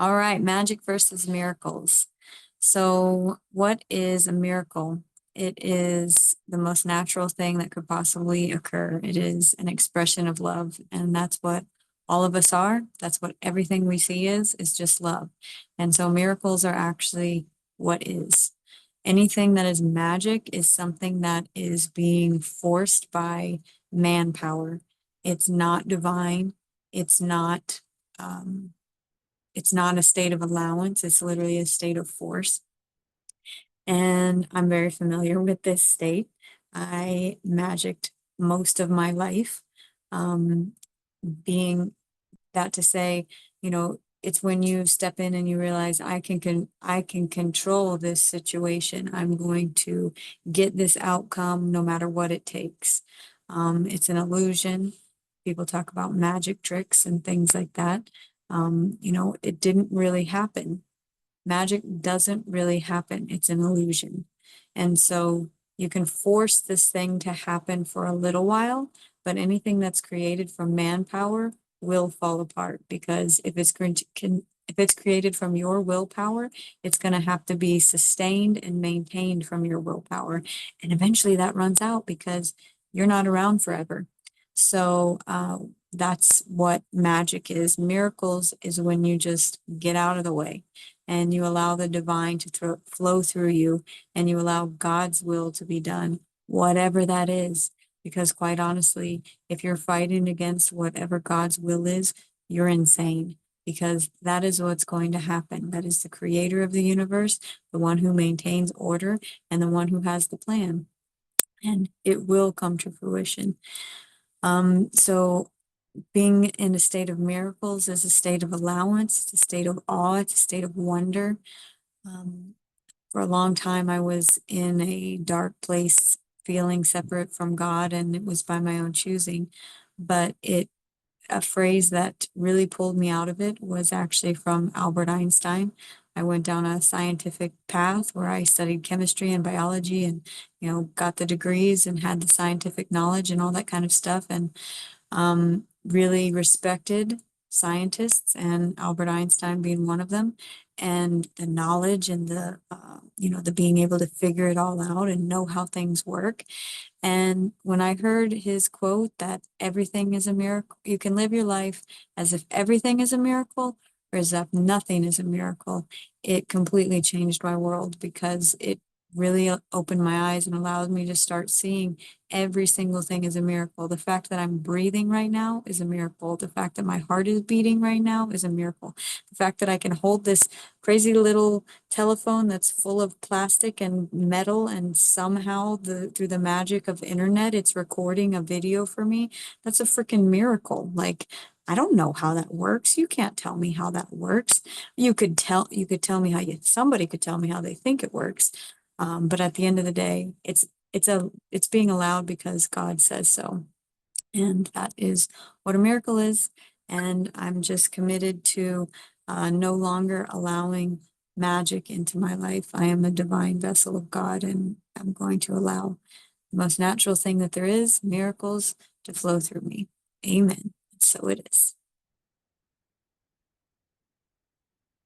All right, magic versus miracles. So, what is a miracle? It is the most natural thing that could possibly occur. It is an expression of love, and that's what all of us are. That's what everything we see is just love. And so, miracles are actually what is. Anything that is magic is something that is being forced by manpower. It's not divine. It's not. Um, it's not a state of allowance, it's literally a state of force. And I'm very familiar with this state. I magicked most of my life. Um, being that to say, it's when you step in and you realize I can control this situation. I'm going to get this outcome no matter what it takes. It's an illusion. People talk about magic tricks and things like that. It didn't really happen. Magic doesn't really happen. It's an illusion. And so you can force this thing to happen for a little while, but anything that's created from manpower will fall apart because if it's created from your willpower, it's going to have to be sustained and maintained from your willpower. And eventually that runs out because you're not around forever. So that's what magic is. Miracles is when you just get out of the way and you allow the divine to flow through you and you allow God's will to be done, whatever that is. Because quite honestly, if you're fighting against whatever God's will is, you're insane because that is what's going to happen. That is the creator of the universe, the one who maintains order, and the one who has the plan. And it will come to fruition. So being in a state of miracles is a state of allowance, it's a state of awe, it's a state of wonder. For a long time, I was in a dark place, feeling separate from God, and it was by my own choosing. But a phrase that really pulled me out of it was actually from Albert Einstein. I went down a scientific path where I studied chemistry and biology and, got the degrees and had the scientific knowledge and all that kind of stuff. And really respected scientists, and Albert Einstein being one of them, and the knowledge and the being able to figure it all out and know how things work. And when I heard his quote that everything is a miracle, you can live your life as if everything is a miracle or as if nothing is a miracle, it completely changed my world because it really opened my eyes and allowed me to start seeing every single thing as a miracle. The fact that I'm breathing right now is a miracle. The fact that my heart is beating right now is a miracle. The fact that I can hold this crazy little telephone that's full of plastic and metal and somehow through the magic of internet, it's recording a video for me. That's a freaking miracle. Like, I don't know how that works. You can't tell me how that works. You could tell me how somebody could tell me how they think it works. But at the end of the day, it's being allowed because God says so. And that is what a miracle is. And I'm just committed to no longer allowing magic into my life. I am a divine vessel of God, and I'm going to allow the most natural thing that there is, miracles, to flow through me. Amen. So it is.